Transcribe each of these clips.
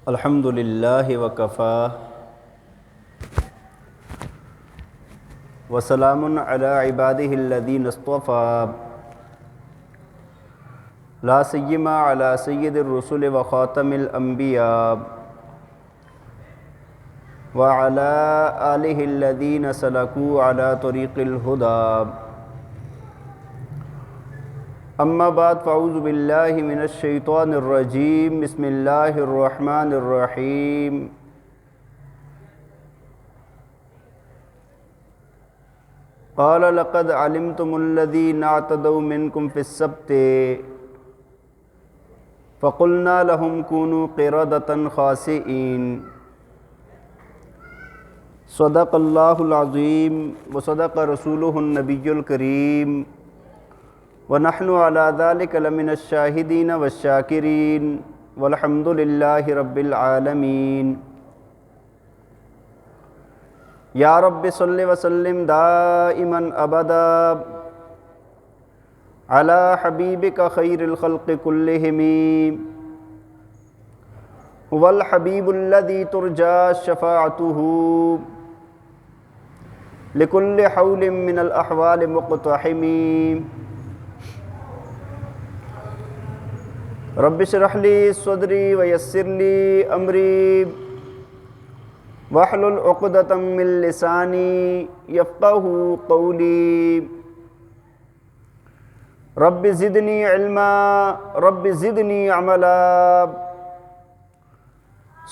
الحمد للہ وکفیٰ وسلام علی عبادہ الذین اصطفیٰ لا سیما علی سید الرسل وخاتم الانبیاء وعلی آلہ الذین سلکوا علی طریق الہدی اما بعد فاعوذ باللہ من الشیطان الرجیم بسم اللہ الرحمن الرحیم قال لقد علمتم الذین اعتدوا منکم فی السبت فقلنا لهم كونوا قردة خاسئین صدق اللہ العظیم وصدق رسولہ النبی الکریم وَنَحْنُ عَلَى ذَلِكَ لَمِنَ الشَّاهِدِينَ وَالشَّاكِرِينَ وَالْحَمْدُ لِلَّهِ رَبِّ الْعَالَمِينَ یا رب صلی وسلم دائما ابدا علی حبیبک خیر الخلق کلہم هو الحبیب الذی ترجى شفاعته لكل حول من الاحوال مقتحم رب اشرح لی صدری ویسر لی امری واحلل عقدۃ من لسانی یفقہوا قولی رب زدنی علما رب زدنی عملا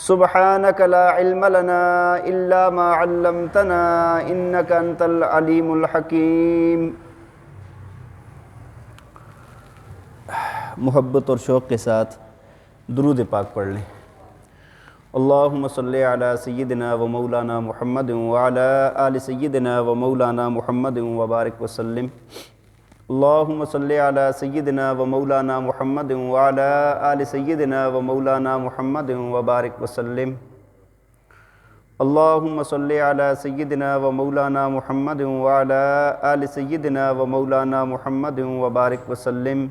سبحانک لا علم لنا الا ما علمتنا انک انت العلیم الحکیم۔ محبت اور شوق کے ساتھ درود پاک پڑھ لیں۔ اللہم صلی علی سیدنا و مولانا محمد وعلی آل سیدنا و مولانا محمد وبارک وسلم۔ اللہم صلی علی سیدنا و مولانا محمد وعلی آل سیدنا و مولانا محمد وبارک وسلم۔ اللہم صلی علی سیدنا و مولانا محمد وعلی آل سیدنا و مولانا محمد وبارک وسلم۔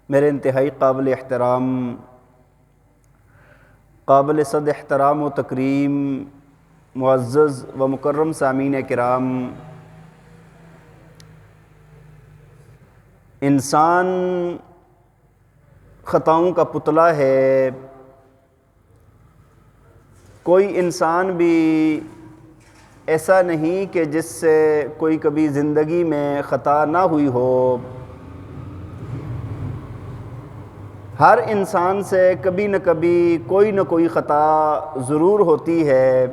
میرے انتہائی قابل احترام، قابل صد احترام و تکریم معزز و مکرم سامعین کرام، انسان خطاؤں کا پتلا ہے۔ کوئی انسان بھی ایسا نہیں کہ جس سے کوئی کبھی زندگی میں خطا نہ ہوئی ہو۔ ہر انسان سے کبھی نہ کبھی کوئی نہ کوئی خطا ضرور ہوتی ہے۔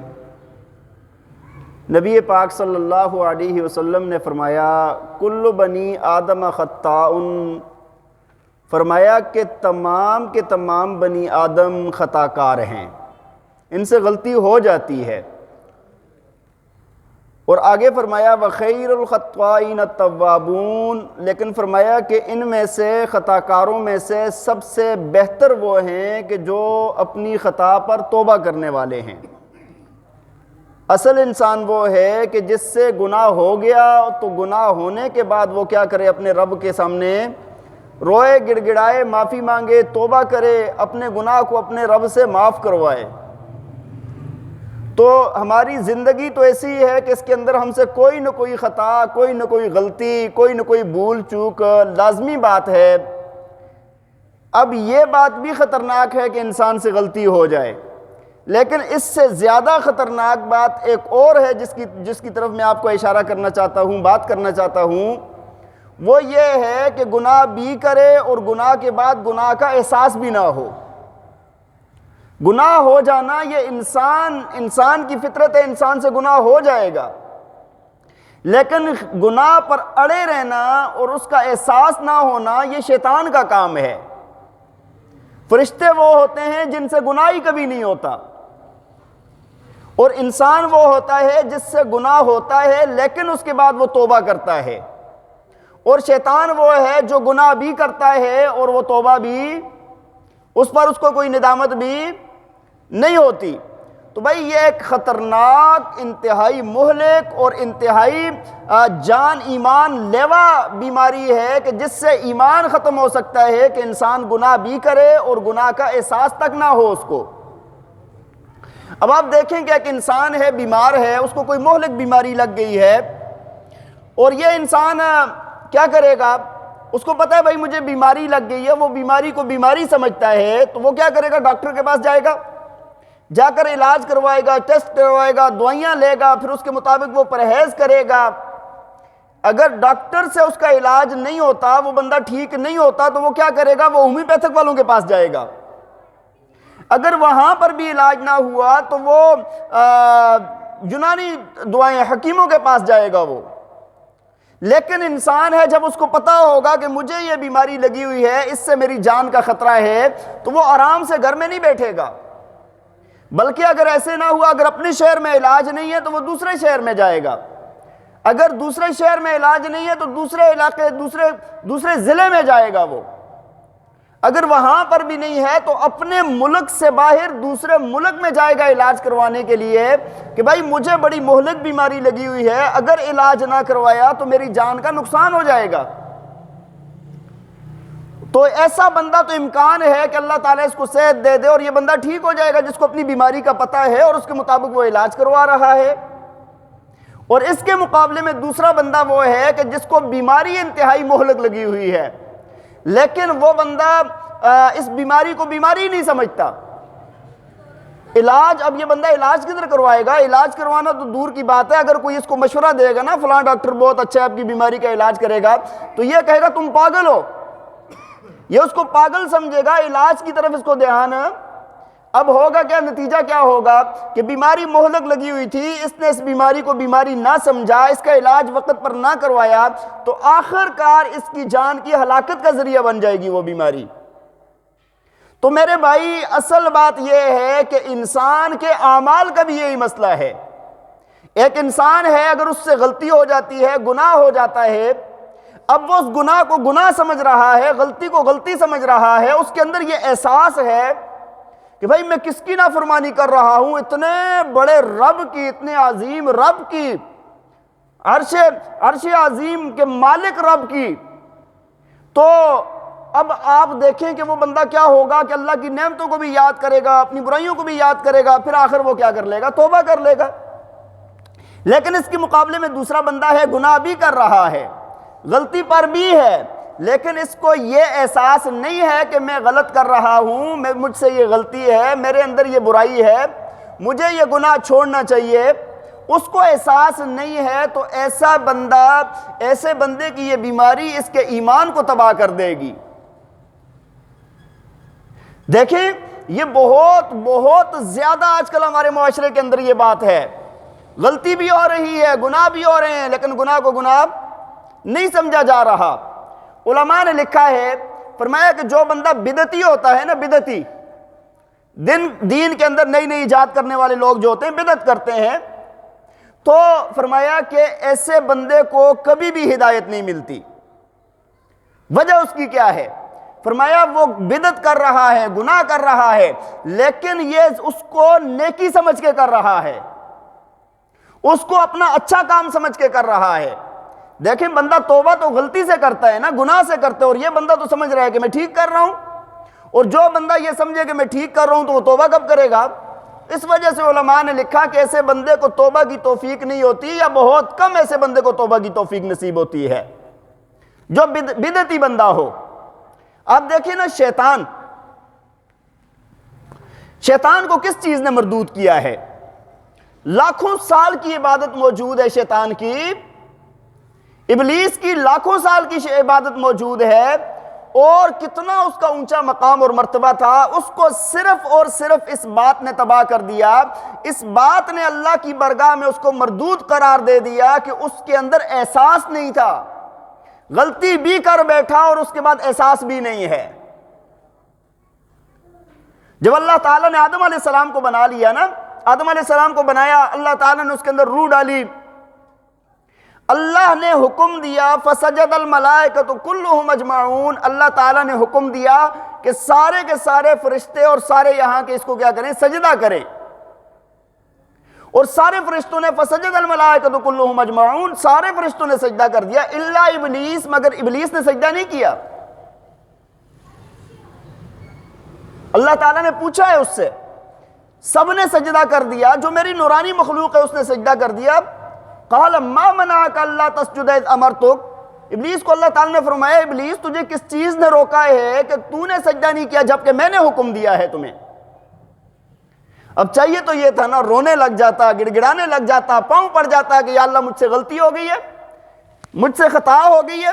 نبی پاک صلی اللہ علیہ وسلم نے فرمایا کل بنی آدم خطاء، فرمایا کہ تمام کے تمام بنی آدم خطا کار ہیں، ان سے غلطی ہو جاتی ہے۔ اور آگے فرمایا وَخَيْرُ الْخَطَّائِينَ التَّوَّابُونَ، لیکن فرمایا کہ ان میں سے خطا کاروں میں سے سب سے بہتر وہ ہیں کہ جو اپنی خطا پر توبہ کرنے والے ہیں۔ اصل انسان وہ ہے کہ جس سے گناہ ہو گیا تو گناہ ہونے کے بعد وہ کیا کرے، اپنے رب کے سامنے روئے گڑ گڑائے، معافی مانگے، توبہ کرے، اپنے گناہ کو اپنے رب سے معاف کروائے۔ تو ہماری زندگی تو ایسی ہے کہ اس کے اندر ہم سے کوئی نہ کوئی خطا، کوئی نہ کوئی غلطی، کوئی نہ کوئی بھول چوک لازمی بات ہے۔ اب یہ بات بھی خطرناک ہے کہ انسان سے غلطی ہو جائے، لیکن اس سے زیادہ خطرناک بات ایک اور ہے جس کی طرف میں آپ کو اشارہ کرنا چاہتا ہوں، بات کرنا چاہتا ہوں۔ وہ یہ ہے کہ گناہ بھی کرے اور گناہ کے بعد گناہ کا احساس بھی نہ ہو۔ گناہ ہو جانا یہ انسان کی فطرت ہے، انسان سے گناہ ہو جائے گا، لیکن گناہ پر اڑے رہنا اور اس کا احساس نہ ہونا یہ شیطان کا کام ہے۔ فرشتے وہ ہوتے ہیں جن سے گناہ ہی کبھی نہیں ہوتا، اور انسان وہ ہوتا ہے جس سے گناہ ہوتا ہے لیکن اس کے بعد وہ توبہ کرتا ہے، اور شیطان وہ ہے جو گناہ بھی کرتا ہے اور وہ توبہ بھی، اس پر اس کو کوئی ندامت بھی نہیں ہوتی۔ تو بھائی یہ ایک خطرناک، انتہائی مہلک اور انتہائی جان ایمان لیوا بیماری ہے کہ جس سے ایمان ختم ہو سکتا ہے کہ انسان گناہ بھی کرے اور گناہ کا احساس تک نہ ہو اس کو۔ اب آپ دیکھیں کہ ایک انسان ہے، بیمار ہے، اس کو کوئی مہلک بیماری لگ گئی ہے، اور یہ انسان کیا کرے گا؟ اس کو پتہ ہے بھائی مجھے بیماری لگ گئی ہے، وہ بیماری کو بیماری سمجھتا ہے، تو وہ کیا کرے گا؟ ڈاکٹر کے پاس جائے گا، جا کر علاج کروائے گا، ٹیسٹ کروائے گا، دوائیاں لے گا، پھر اس کے مطابق وہ پرہیز کرے گا۔ اگر ڈاکٹر سے اس کا علاج نہیں ہوتا، وہ بندہ ٹھیک نہیں ہوتا، تو وہ کیا کرے گا؟ وہ ہومیوپیتھک والوں کے پاس جائے گا۔ اگر وہاں پر بھی علاج نہ ہوا تو وہ یونانی دعائیں حکیموں کے پاس جائے گا وہ۔ لیکن انسان ہے، جب اس کو پتہ ہوگا کہ مجھے یہ بیماری لگی ہوئی ہے، اس سے میری جان کا خطرہ ہے، تو وہ آرام سے گھر میں نہیں بیٹھے گا، بلکہ اگر ایسے نہ ہوا، اگر اپنے شہر میں علاج نہیں ہے تو وہ دوسرے شہر میں جائے گا، اگر دوسرے شہر میں علاج نہیں ہے تو دوسرے علاقے، دوسرے ضلع میں جائے گا وہ، اگر وہاں پر بھی نہیں ہے تو اپنے ملک سے باہر دوسرے ملک میں جائے گا علاج کروانے کے لیے کہ بھائی مجھے بڑی مہلک بیماری لگی ہوئی ہے، اگر علاج نہ کروایا تو میری جان کا نقصان ہو جائے گا۔ تو ایسا بندہ تو امکان ہے کہ اللہ تعالیٰ اس کو صحت دے دے اور یہ بندہ ٹھیک ہو جائے گا، جس کو اپنی بیماری کا پتہ ہے اور اس کے مطابق وہ علاج کروا رہا ہے۔ اور اس کے مقابلے میں دوسرا بندہ وہ ہے کہ جس کو بیماری انتہائی مہلک لگی ہوئی ہے، لیکن وہ بندہ اس بیماری کو بیماری نہیں سمجھتا۔ علاج، اب یہ بندہ علاج کدھر کروائے گا؟ علاج کروانا تو دور کی بات ہے، اگر کوئی اس کو مشورہ دے گا نا فلاں ڈاکٹر بہت اچھا ہے آپ کی بیماری کا علاج کرے گا، تو یہ کہے گا تم پاگل ہو، یہ اس کو پاگل سمجھے گا، علاج کی طرف اس کو دھیان۔ اب ہوگا کیا؟ نتیجہ کیا ہوگا کہ بیماری مہلک لگی ہوئی تھی، اس نے اس بیماری کو بیماری نہ سمجھا، اس کا علاج وقت پر نہ کروایا، تو آخر کار اس کی جان کی ہلاکت کا ذریعہ بن جائے گی وہ بیماری۔ تو میرے بھائی، اصل بات یہ ہے کہ انسان کے اعمال کا بھی یہی مسئلہ ہے۔ ایک انسان ہے، اگر اس سے غلطی ہو جاتی ہے، گناہ ہو جاتا ہے، اب وہ اس گناہ کو گناہ سمجھ رہا ہے، غلطی کو غلطی سمجھ رہا ہے، اس کے اندر یہ احساس ہے کہ بھائی میں کس کی نافرمانی کر رہا ہوں، اتنے بڑے رب کی، اتنے عظیم رب کی، عرش عظیم کے مالک رب کی۔ تو اب آپ دیکھیں کہ وہ بندہ کیا ہوگا کہ اللہ کی نعمتوں کو بھی یاد کرے گا، اپنی برائیوں کو بھی یاد کرے گا، پھر آخر وہ کیا کر لے گا؟ توبہ کر لے گا۔ لیکن اس کے مقابلے میں دوسرا بندہ ہے، گناہ بھی کر رہا ہے، غلطی پر بھی ہے، لیکن اس کو یہ احساس نہیں ہے کہ میں غلط کر رہا ہوں، مجھ سے یہ غلطی ہے، میرے اندر یہ برائی ہے، مجھے یہ گناہ چھوڑنا چاہیے، اس کو احساس نہیں ہے۔ تو ایسا بندہ، ایسے بندے کی یہ بیماری اس کے ایمان کو تباہ کر دے گی۔ دیکھیں، یہ بہت بہت زیادہ آج کل ہمارے معاشرے کے اندر یہ بات ہے، غلطی بھی ہو رہی ہے، گناہ بھی ہو رہے ہیں، لیکن گناہ کو گناہ نہیں سمجھا جا رہا۔ علماء نے لکھا ہے، فرمایا کہ جو بندہ بدعتی ہوتا ہے نا، بدعتی، دین کے اندر نئی نئی ایجاد کرنے والے لوگ جو ہوتے ہیں، بدعت کرتے ہیں، تو فرمایا کہ ایسے بندے کو کبھی بھی ہدایت نہیں ملتی۔ وجہ اس کی کیا ہے؟ فرمایا وہ بدعت کر رہا ہے، گناہ کر رہا ہے، لیکن یہ اس کو نیکی سمجھ کے کر رہا ہے، اس کو اپنا اچھا کام سمجھ کے کر رہا ہے۔ دیکھیں، بندہ توبہ تو غلطی سے کرتا ہے نا، گناہ سے کرتا ہے، اور یہ بندہ تو سمجھ رہا ہے کہ میں ٹھیک کر رہا ہوں، اور جو بندہ یہ سمجھے کہ میں ٹھیک کر رہا ہوں تو وہ توبہ کب کرے گا؟ اس وجہ سے علماء نے لکھا کہ ایسے بندے کو توبہ کی توفیق نہیں ہوتی، یا بہت کم ایسے بندے کو توبہ کی توفیق نصیب ہوتی ہے جو بدعتی بندہ ہو۔ آپ دیکھیں نا، شیطان کو کس چیز نے مردود کیا ہے؟ لاکھوں سال کی عبادت موجود ہے شیطان کی، ابلیس کی لاکھوں سال کی عبادت موجود ہے، اور کتنا اس کا اونچا مقام اور مرتبہ تھا، اس کو صرف اور صرف اس بات نے تباہ کر دیا، اس بات نے اللہ کی بارگاہ میں اس کو مردود قرار دے دیا کہ اس کے اندر احساس نہیں تھا، غلطی بھی کر بیٹھا اور اس کے بعد احساس بھی نہیں ہے۔ جب اللہ تعالیٰ نے آدم علیہ السلام کو بنا لیا نا، آدم علیہ السلام کو بنایا، اللہ تعالیٰ نے اس کے اندر روح ڈالی، اللہ نے حکم دیا فسجد الملائکۃ کلھم اجمعون، اللہ تعالیٰ نے حکم دیا کہ سارے کے سارے فرشتے اور سارے یہاں کے اس کو کیا کریں؟ سجدہ کریں۔ اور سارے فرشتوں نے فسجد الملائکۃ کلھم اجمعون، سارے فرشتوں نے سجدہ کر دیا الا ابلیس، مگر ابلیس نے سجدہ نہیں کیا۔ اللہ تعالیٰ نے پوچھا ہے اس سے، سب نے سجدہ کر دیا، جو میری نورانی مخلوق ہے اس نے سجدہ کر دیا۔ قال ما منعک اللہ تسجد اذ امرتک، ابلیس کو اللہ تعالیٰ نے فرمایا ابلیس تجھے کس چیز نے روکا ہے کہ تو نے سجدہ نہیں کیا جبکہ میں نے حکم دیا ہے تمہیں۔ اب چاہیے تو یہ تھا نا، رونے لگ جاتا، گڑ گڑانے لگ جاتا، پاؤں پڑ جاتا کہ یا اللہ مجھ سے غلطی ہو گئی ہے، مجھ سے خطا ہو گئی ہے،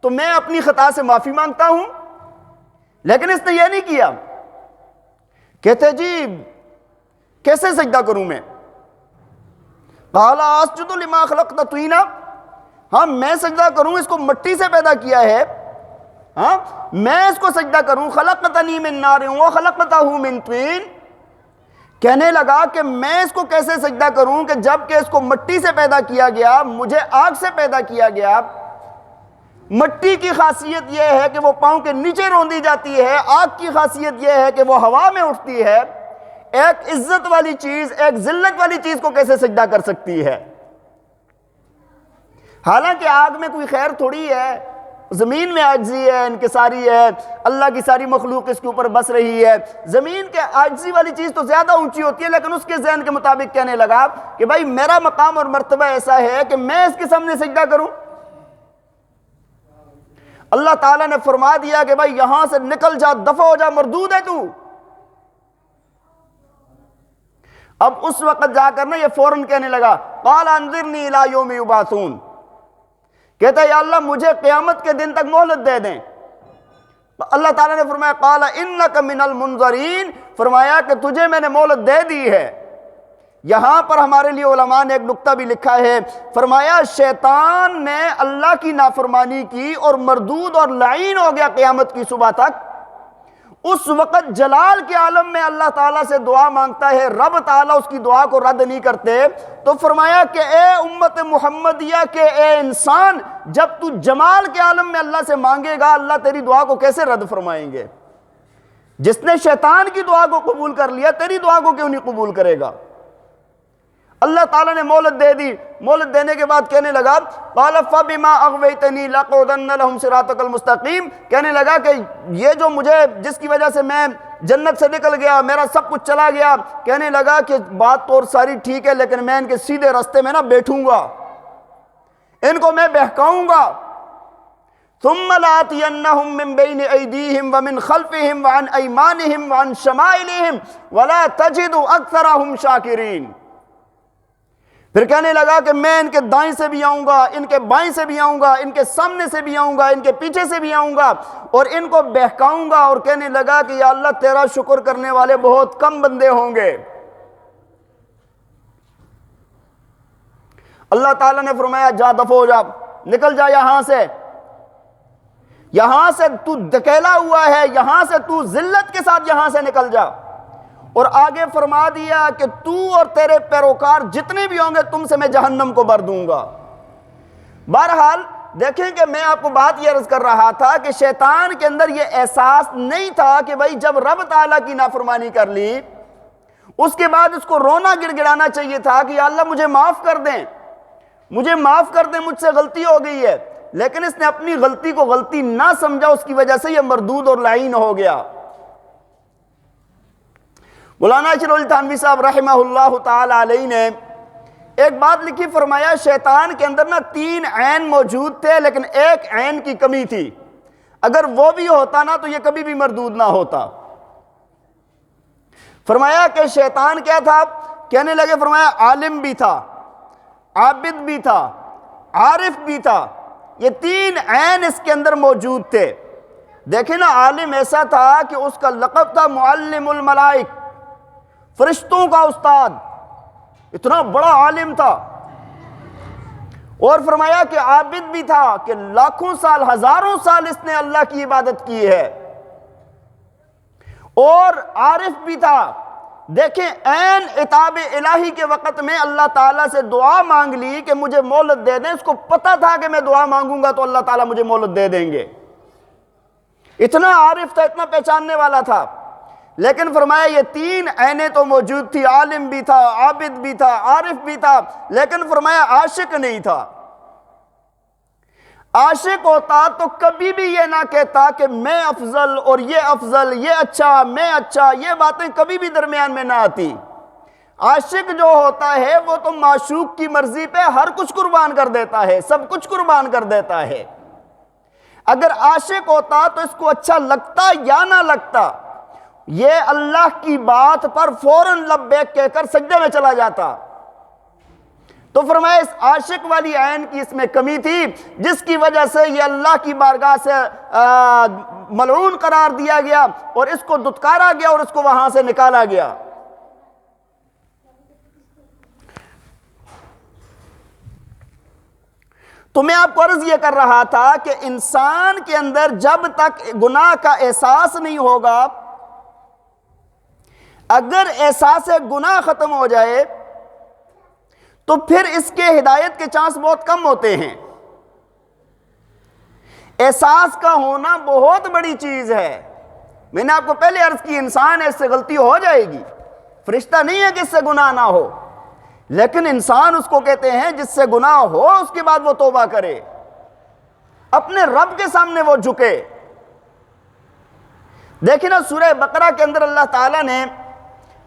تو میں اپنی خطا سے معافی مانگتا ہوں۔ لیکن اس نے یہ نہیں کیا، کہتے جی کیسے سجدہ کروں میں؟ قال اسجد لما خلقت طینا، ہاں میں سجدہ کروں، اس کو مٹی سے پیدا کیا ہے، ہاں میں اس کو سجدہ کروں، خلقتنی من نار وخلقتہ من طین، کہنے لگا کہ میں اس کو کیسے سجدہ کروں کہ جب کہ اس کو مٹی سے پیدا کیا گیا، مجھے آگ سے پیدا کیا گیا۔ مٹی کی خاصیت یہ ہے کہ وہ پاؤں کے نیچے روندی جاتی ہے، آگ کی خاصیت یہ ہے کہ وہ ہوا میں اٹھتی ہے۔ ایک عزت والی چیز ایک ذلت والی چیز کو کیسے سجدہ کر سکتی ہے؟ حالانکہ آگ میں کوئی خیر تھوڑی ہے، زمین میں عاجزی ہے، انکساری ہے، اللہ کی ساری مخلوق اس کے اوپر بس رہی ہے۔ زمین کے عاجزی والی چیز تو زیادہ اونچی ہوتی ہے، لیکن اس کے ذہن کے مطابق کہنے لگا کہ بھائی میرا مقام اور مرتبہ ایسا ہے کہ میں اس کے سامنے سجدہ کروں۔ اللہ تعالیٰ نے فرما دیا کہ بھائی یہاں سے نکل جا، دفع ہو جا، مردود ہے تو۔ اب اس وقت جا کر نا یہ فوراً کہنے لگا قال انظرنی الی یوم یبعثون، کہتا ہے یا اللہ مجھے قیامت کے دن تک مہلت دے دیں۔ اللہ تعالیٰ نے فرمایا قال انک من المنظرین، فرمایا کہ تجھے میں نے مہلت دے دی ہے۔ یہاں پر ہمارے لیے علماء نے ایک نکتہ بھی لکھا ہے، فرمایا شیطان نے اللہ کی نافرمانی کی اور مردود اور لعین ہو گیا قیامت کی صبح تک۔ اس وقت جلال کے عالم میں اللہ تعالیٰ سے دعا مانگتا ہے، رب تعالیٰ اس کی دعا کو رد نہیں کرتے۔ تو فرمایا کہ اے امت محمدیہ کے اے انسان، جب تو جمال کے عالم میں اللہ سے مانگے گا، اللہ تیری دعا کو کیسے رد فرمائیں گے؟ جس نے شیطان کی دعا کو قبول کر لیا، تیری دعا کو کیوں نہیں قبول کرے گا؟ اللہ تعالیٰ نے مہلت دے دی۔ مہلت دینے کے بعد کہنے لگا قال فبما اغویتنی لأقعدن لهم صراطک المستقیم، کہنے لگا کہ یہ جو مجھے جس کی وجہ سے میں جنت سے نکل گیا، میرا سب کچھ چلا گیا، کہنے لگا کہ بات تو اور ساری ٹھیک ہے لیکن میں ان کے سیدھے راستے میں نہ بیٹھوں گا، ان کو میں بہکاؤں گا۔ ثم لآتینہم من بین ایدیہم ومن خلفہم وعن ایمانہم وعن شمائلہم ولا تجد اکثرہم شاکرین، پھر کہنے لگا کہ میں ان کے دائیں سے بھی آؤں گا، ان کے بائیں سے بھی آؤں گا، ان کے سامنے سے بھی آؤں گا، ان کے پیچھے سے بھی آؤں گا اور ان کو بہکاؤں گا، اور کہنے لگا کہ یا اللہ تیرا شکر کرنے والے بہت کم بندے ہوں گے۔ اللہ تعالیٰ نے فرمایا جا دفع ہو جا، نکل جا یہاں سے، یہاں سے تو دھکیلا ہوا ہے، یہاں سے تو ذلت کے ساتھ یہاں سے نکل جا۔ اور آگے فرما دیا کہ تو اور تیرے پیروکار جتنے بھی ہوں گے تم سے میں جہنم کو بھر دوں گا۔ بہرحال دیکھیں کہ میں آپ کو بات یہ عرض کر رہا تھا کہ شیطان کے اندر یہ احساس نہیں تھا کہ بھائی جب رب تعالیٰ کی نافرمانی کر لی اس کے بعد اس کو رونا گڑ گڑانا چاہیے تھا کہ یا اللہ مجھے معاف کر دیں، مجھے معاف کر دیں، مجھ سے غلطی ہو گئی ہے، لیکن اس نے اپنی غلطی کو غلطی نہ سمجھا، اس کی وجہ سے یہ مردود اور لعین ہو گیا۔ مولانا اشرف علی تھانوی صاحب رحمہ اللہ تعالی علیہ نے ایک بات لکھی، فرمایا شیطان کے اندر نا 3 عین موجود تھے لیکن ایک عین کی کمی تھی، اگر وہ بھی ہوتا نا تو یہ کبھی بھی مردود نہ ہوتا۔ فرمایا کہ شیطان کیا تھا؟ کہنے لگے فرمایا عالم بھی تھا، عابد بھی تھا، عارف بھی تھا، یہ 3 عین اس کے اندر موجود تھے۔ دیکھیں نا، عالم ایسا تھا کہ اس کا لقب تھا معلم الملائک، فرشتوں کا استاد، اتنا بڑا عالم تھا۔ اور فرمایا کہ عابد بھی تھا کہ لاکھوں سال ہزاروں سال اس نے اللہ کی عبادت کی ہے، اور عارف بھی تھا۔ دیکھیں عین عتاب الہی کے وقت میں اللہ تعالیٰ سے دعا مانگ لی کہ مجھے مہلت دے دیں، اس کو پتہ تھا کہ میں دعا مانگوں گا تو اللہ تعالیٰ مجھے مہلت دے دیں گے، اتنا عارف تھا، اتنا پہچاننے والا تھا۔ لیکن فرمایا یہ تین عینیں تو موجود تھی، عالم بھی تھا، عابد بھی تھا، عارف بھی تھا، لیکن فرمایا عاشق نہیں تھا۔ عاشق ہوتا تو کبھی بھی یہ نہ کہتا کہ میں افضل اور یہ افضل، یہ اچھا میں اچھا، یہ باتیں کبھی بھی درمیان میں نہ آتی۔ عاشق جو ہوتا ہے وہ تو معشوق کی مرضی پہ ہر کچھ قربان کر دیتا ہے، سب کچھ قربان کر دیتا ہے۔ اگر عاشق ہوتا تو اس کو اچھا لگتا یا نہ لگتا، یہ اللہ کی بات پر فوراً لبیک کہہ کر سجدے میں چلا جاتا۔ تو فرمایا اس عاشق والی عین کی اس میں کمی تھی، جس کی وجہ سے یہ اللہ کی بارگاہ سے ملعون قرار دیا گیا اور اس کو دھتکارا گیا اور اس کو وہاں سے نکالا گیا۔ تو میں آپ کو عرض یہ کر رہا تھا کہ انسان کے اندر جب تک گناہ کا احساس نہیں ہوگا، اگر احساس گناہ ختم ہو جائے تو پھر اس کے ہدایت کے چانس بہت کم ہوتے ہیں۔ احساس کا ہونا بہت بڑی چیز ہے۔ میں نے آپ کو پہلے عرض کی انسان ہے، اس سے غلطی ہو جائے گی، فرشتہ نہیں ہے کہ اس سے گناہ نہ ہو، لیکن انسان اس کو کہتے ہیں جس سے گناہ ہو اس کے بعد وہ توبہ کرے، اپنے رب کے سامنے وہ جھکے۔ دیکھیں نا سورہ بقرہ کے اندر اللہ تعالیٰ نے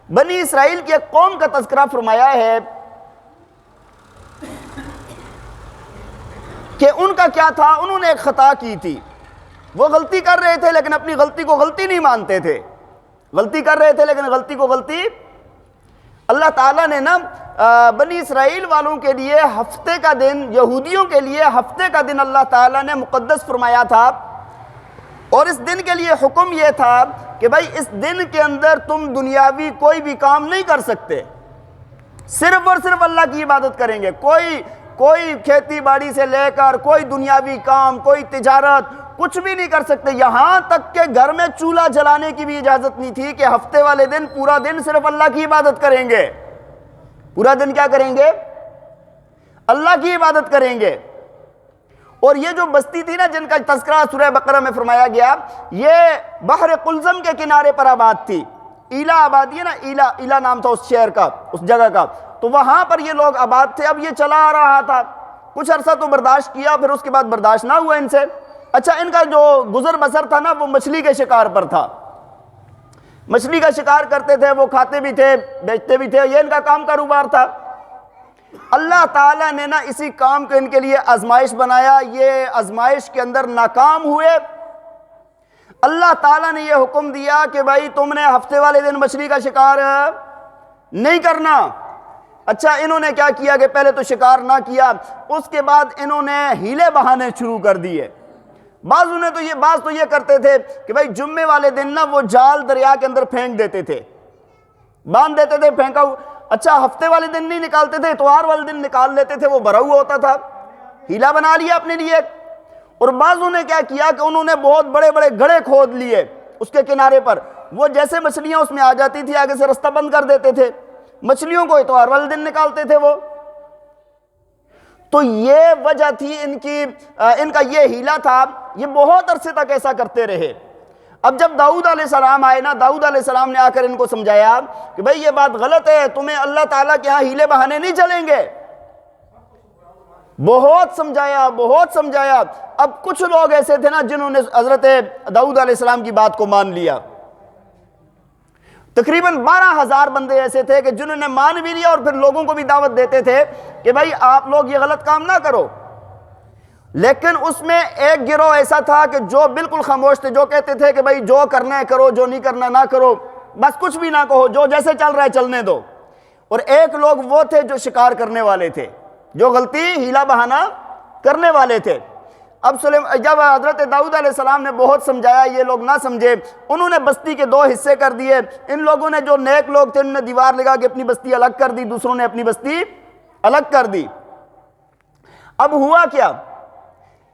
بنی اسرائیل کی ایک قوم کا تذکرہ فرمایا ہے کہ ان کا کیا تھا، انہوں نے ایک خطا کی تھی، وہ غلطی کر رہے تھے لیکن اپنی غلطی کو غلطی نہیں مانتے تھے، غلطی کر رہے تھے لیکن غلطی کو غلطی۔ اللہ تعالیٰ نے نا بنی اسرائیل والوں کے لیے ہفتے کا دن، یہودیوں کے لیے ہفتے کا دن اللہ تعالیٰ نے مقدس فرمایا تھا، اور اس دن کے لیے حکم یہ تھا کہ بھائی اس دن کے اندر تم دنیاوی کوئی بھی کام نہیں کر سکتے، صرف اور صرف اللہ کی عبادت کریں گے۔ کوئی کھیتی باڑی سے لے کر کوئی دنیاوی کام، کوئی تجارت، کچھ بھی نہیں کر سکتے، یہاں تک کہ گھر میں چولہا جلانے کی بھی اجازت نہیں تھی کہ ہفتے والے دن پورا دن صرف اللہ کی عبادت کریں گے۔ پورا دن کیا کریں گے؟ اللہ کی عبادت کریں گے۔ اور یہ جو بستی تھی نا جن کا تذکرہ سورہ بقرہ میں فرمایا گیا، یہ بحر قلزم کے کنارے پر آباد تھی۔ ایلا آبادی ہے نا، ایلا نام تھا اس شہر کا، اس جگہ کا، تو وہاں پر یہ لوگ آباد تھے۔ اب یہ چلا آ رہا تھا، کچھ عرصہ تو برداشت کیا، پھر اس کے بعد برداشت نہ ہوا ان سے۔ اچھا، ان کا جو گزر بسر تھا نا وہ مچھلی کے شکار پر تھا، مچھلی کا شکار کرتے تھے، وہ کھاتے بھی تھے بیچتے بھی تھے، یہ ان کا کام کاروبار تھا۔ اللہ تعالیٰ نے نا اسی کام کو ان کے لیے آزمائش بنایا، یہ آزمائش کے اندر ناکام ہوئے۔ اللہ تعالیٰ نے یہ حکم دیا کہ بھائی تم نے ہفتے والے دن مچھلی کا شکار نہیں کرنا۔ اچھا، انہوں نے کیا کیا کہ پہلے تو شکار نہ کیا، اس کے بعد انہوں نے ہیلے بہانے شروع کر دیے۔ بعض تو یہ کرتے تھے کہ بھائی جمعے والے دن نا وہ جال دریا کے اندر پھینک دیتے تھے، باندھ دیتے تھے پھینکا ہوا۔ اچھا، ہفتے والے دن نہیں نکالتے تھے، اتوار والے دن نکال لیتے تھے، وہ بھرا ہوا ہوتا تھا، ہیلا بنا لیا اپنے لیے۔ اور بعضوں نے کیا کیا کہ انہوں نے بہت بڑے بڑے گڑھے کھود لیے اس کے کنارے پر، وہ جیسے مچھلیاں اس میں آ جاتی تھی آگے سے رستہ بند کر دیتے تھے، مچھلیوں کو اتوار والے دن نکالتے تھے وہ۔ تو یہ وجہ تھی ان کا یہ ہیلا تھا، یہ بہت عرصے تک ایسا کرتے رہے۔ اب جب داؤد علیہ السلام آئے نا، داؤد علیہ السلام نے آ کر ان کو سمجھایا کہ بھئی یہ بات غلط ہے، تمہیں اللہ تعالیٰ کے ہاں ہیلے بہانے نہیں چلیں گے۔ بہت سمجھایا۔ اب کچھ لوگ ایسے تھے نا جنہوں نے حضرت داؤد علیہ السلام کی بات کو مان لیا، تقریباً 12,000 بندے ایسے تھے کہ جنہوں نے مان بھی لیا اور پھر لوگوں کو بھی دعوت دیتے تھے کہ بھائی آپ لوگ یہ غلط کام نہ کرو۔ لیکن اس میں ایک گروہ ایسا تھا کہ جو بالکل خاموش تھے، جو کہتے تھے کہ بھائی جو کرنا ہے کرو، جو نہیں کرنا نہ کرو، بس کچھ بھی نہ کہو، جو جیسے چل رہا ہے چلنے دو۔ اور ایک لوگ وہ تھے جو شکار کرنے والے تھے، جو غلطی ہیلا بہانہ کرنے والے تھے۔ اب جب حضرت داؤد علیہ السلام نے بہت سمجھایا، یہ لوگ نہ سمجھے، انہوں نے بستی کے 2 حصے کر دیے۔ ان لوگوں نے جو نیک لوگ تھے انہوں نے دیوار لگا کے اپنی بستی الگ کر دی، دوسروں نے اپنی بستی الگ کر دی۔ اب ہوا کیا؟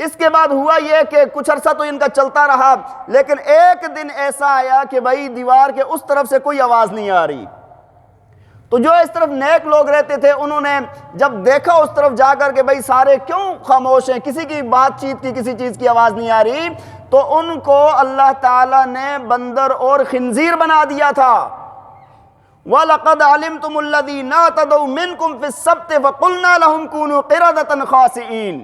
اس کے بعد ہوا یہ کہ کچھ عرصہ تو ان کا چلتا رہا، لیکن ایک دن ایسا آیا کہ بھائی دیوار کے اس طرف سے کوئی آواز نہیں آ رہی۔ تو جو اس طرف نیک لوگ رہتے تھے انہوں نے جب دیکھا اس طرف جا کر کہ بھئی سارے کیوں خاموش ہیں، کسی کی بات چیت کی کسی چیز کی آواز نہیں آ رہی، تو ان کو اللہ تعالیٰ نے بندر اور خنزیر بنا دیا تھا۔ وَلَقَدْ عَلِمْتُمُ الَّذِينَ اعْتَدَوْا مِنْكُمْ فِي السَّبْتِ فَقُلْنَا لَهُمْ كُونُوا قِرَدَةً خَاسِئِينَ۔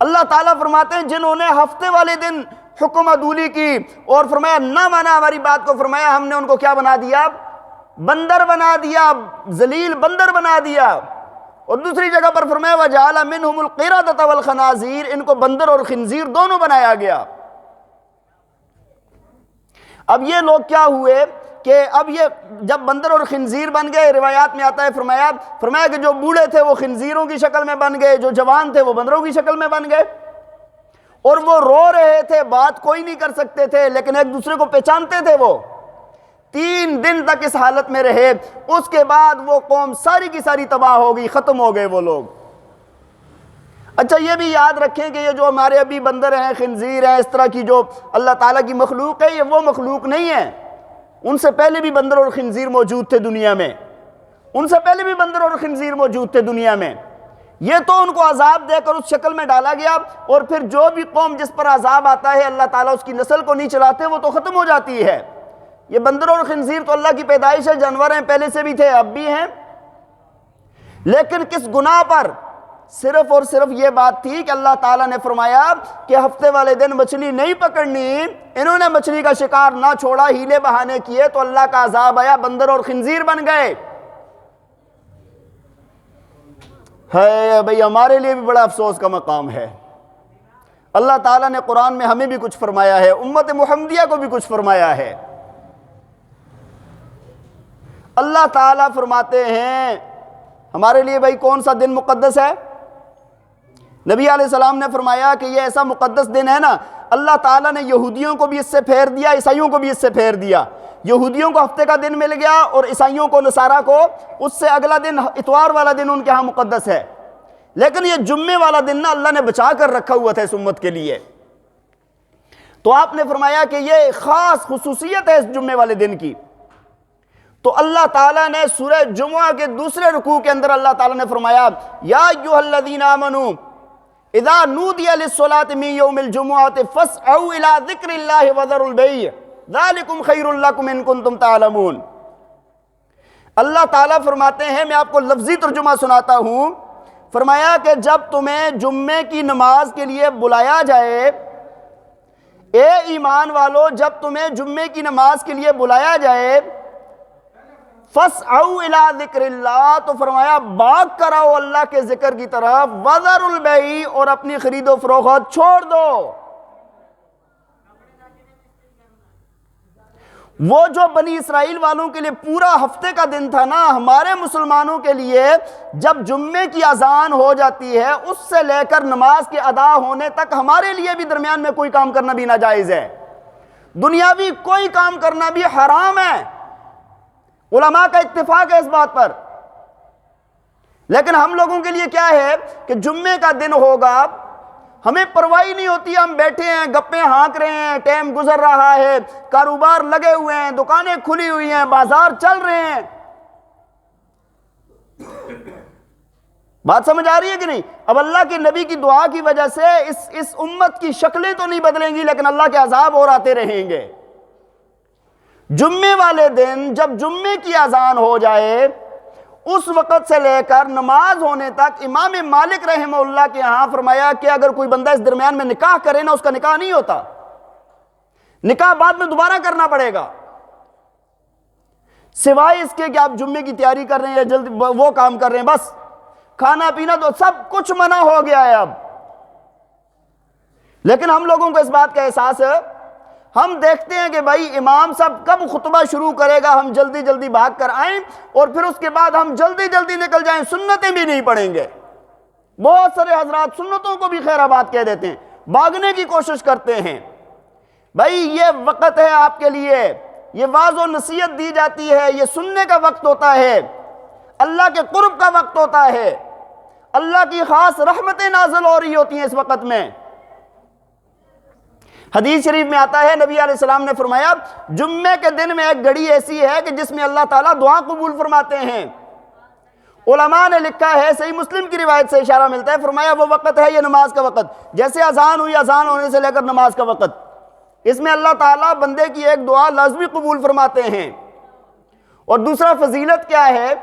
اللہ تعالیٰ فرماتے ہیں جنہوں نے ہفتے والے دن حکم عدولی کی اور فرمایا نہ مانا ہماری بات کو، فرمایا ہم نے ان کو کیا بنا دیا؟ بندر بنا دیا، ذلیل بندر بنا دیا۔ اور دوسری جگہ پر فرمایا وَجَعَلَ مِنْهُمُ الْقِرَدَةَ وَالْخَنَازِيرَ، ان کو بندر اور خنزیر دونوں بنایا گیا۔ اب یہ لوگ کیا ہوئے کہ اب یہ جب بندر اور خنزیر بن گئے، روایات میں آتا ہے فرمایا کہ جو بوڑھے تھے وہ خنزیروں کی شکل میں بن گئے، جو جوان تھے وہ بندروں کی شکل میں بن گئے، اور وہ رو رہے تھے، بات کوئی نہیں کر سکتے تھے لیکن ایک دوسرے کو پہچانتے تھے۔ وہ 3 دن تک اس حالت میں رہے، اس کے بعد وہ قوم ساری کی ساری تباہ ہو گئی، ختم ہو گئے وہ لوگ۔ اچھا یہ بھی یاد رکھیں کہ یہ جو ہمارے ابھی بندر ہیں، خنزیر ہیں، اس طرح کی جو اللہ تعالیٰ کی مخلوق ہے، یہ وہ مخلوق نہیں ہے، ان سے پہلے بھی بندر اور خنزیر موجود تھے دنیا میں، ان سے پہلے بھی بندر اور خنزیر موجود تھے دنیا میں۔ یہ تو ان کو عذاب دے کر اس شکل میں ڈالا گیا، اور پھر جو بھی قوم جس پر عذاب آتا ہے اللہ تعالیٰ اس کی نسل کو نہیں چلاتے، وہ تو ختم ہو جاتی ہے۔ یہ بندر اور خنزیر تو اللہ کی پیدائش ہے، جانور ہیں، پہلے سے بھی تھے، اب بھی ہیں، لیکن کس گناہ پر؟ صرف اور صرف یہ بات تھی کہ اللہ تعالیٰ نے فرمایا کہ ہفتے والے دن مچھلی نہیں پکڑنی، انہوں نے مچھلی کا شکار نہ چھوڑا، ہیلے بہانے کیے تو اللہ کا عذاب آیا، بندر اور خنزیر بن گئے۔ ہے بھئی ہمارے لیے بھی بڑا افسوس کا مقام ہے۔ اللہ تعالیٰ نے قرآن میں ہمیں بھی کچھ فرمایا ہے، امت محمدیہ کو بھی کچھ فرمایا ہے۔ اللہ تعالیٰ فرماتے ہیں ہمارے لیے بھائی کون سا دن مقدس ہے؟ نبی علیہ السلام نے فرمایا کہ یہ ایسا مقدس دن ہے نا، اللہ تعالیٰ نے یہودیوں کو بھی اس سے پھیر دیا، عیسائیوں کو بھی اس سے پھیر دیا۔ یہودیوں کو ہفتے کا دن مل گیا اور عیسائیوں کو، نصارہ کو اس سے اگلا دن اتوار والا دن ان کے ہاں مقدس ہے، لیکن یہ جمعے والا دن نا اللہ نے بچا کر رکھا ہوا تھا اس امت کے لیے۔ تو آپ نے فرمایا کہ یہ خاص خصوصیت ہے اس جمعے والے دن کی۔ تو اللہ تعالیٰ نے سورہ جمعہ کے دوسرے رکوع کے اندر اللہ تعالیٰ نے فرمایا یا ایھا الذین آمنوا اذا نودی للصلاۃ من یوم الجمعۃ فاسعوا الی ذکر اللہ وذروا البیع ذالکم خیر لکم ان کنتم تعلمون۔ اللہ تعالیٰ فرماتے ہیں، میں آپ کو لفظی ترجمہ سناتا ہوں، فرمایا کہ جب تمہیں جمعے کی نماز کے لیے بلایا جائے، اے ایمان والو جب تمہیں جمعے کی نماز کے لیے بلایا جائے، فَاسْعَوْا إِلَىٰ ذِكْرِ اللَّهِ، تو فرمایا بھاگ کر آؤ اللہ کے ذکر کی طرف، وَذَرُوا الْبَيْعَ، اور اپنی خرید و فروخت چھوڑ دو۔ وہ جو بنی اسرائیل والوں کے لیے پورا ہفتے کا دن تھا نا، ہمارے مسلمانوں کے لیے جب جمعے کی اذان ہو جاتی ہے اس سے لے کر نماز کے ادا ہونے تک ہمارے لیے بھی درمیان میں کوئی کام کرنا بھی ناجائز ہے، دنیاوی کوئی کام کرنا بھی حرام ہے، علماء کا اتفاق ہے اس بات پر۔ لیکن ہم لوگوں کے لیے کیا ہے کہ جمعے کا دن ہوگا، ہمیں پرواہ نہیں ہوتی، ہم بیٹھے ہیں، گپیں ہانک رہے ہیں، ٹائم گزر رہا ہے، کاروبار لگے ہوئے ہیں، دکانیں کھلی ہوئی ہیں، بازار چل رہے ہیں۔ بات سمجھ آ رہی ہے کہ نہیں؟ اب اللہ کے نبی کی دعا کی وجہ سے اس امت کی شکلیں تو نہیں بدلیں گی، لیکن اللہ کے عذاب اور آتے رہیں گے۔ جمعے والے دن جب جمعے کی اذان ہو جائے اس وقت سے لے کر نماز ہونے تک، امام مالک رحمہ اللہ کے ہاں فرمایا کہ اگر کوئی بندہ اس درمیان میں نکاح کرے نا، اس کا نکاح نہیں ہوتا، نکاح بعد میں دوبارہ کرنا پڑے گا، سوائے اس کے کہ آپ جمعے کی تیاری کر رہے ہیں یا جلد وہ کام کر رہے ہیں، بس کھانا پینا تو سب کچھ منع ہو گیا ہے اب۔ لیکن ہم لوگوں کو اس بات کا احساس ہے، ہم دیکھتے ہیں کہ بھائی امام صاحب کب خطبہ شروع کرے گا، ہم جلدی جلدی بھاگ کر آئیں اور پھر اس کے بعد ہم جلدی جلدی نکل جائیں، سنتیں بھی نہیں پڑھیں گے۔ بہت سارے حضرات سنتوں کو بھی خیر آباد کہہ دیتے ہیں، بھاگنے کی کوشش کرتے ہیں۔ بھائی یہ وقت ہے آپ کے لیے، یہ واعظ و نصیحت دی جاتی ہے، یہ سننے کا وقت ہوتا ہے، اللہ کے قرب کا وقت ہوتا ہے، اللہ کی خاص رحمتیں نازل ہو رہی ہوتی ہیں اس وقت میں۔ حدیث شریف میں آتا ہے نبی علیہ السلام نے فرمایا جمعے کے دن میں ایک گھڑی ایسی ہے کہ جس میں اللہ تعالیٰ دعا قبول فرماتے ہیں، علماء نے لکھا ہے، صحیح مسلم کی روایت سے اشارہ ملتا ہے، فرمایا وہ وقت ہے یہ نماز کا وقت، جیسے اذان ہوئی اذان ہونے سے لے کر نماز کا وقت، اس میں اللہ تعالیٰ بندے کی ایک دعا لازمی قبول فرماتے ہیں۔ اور دوسرا فضیلت کیا ہے،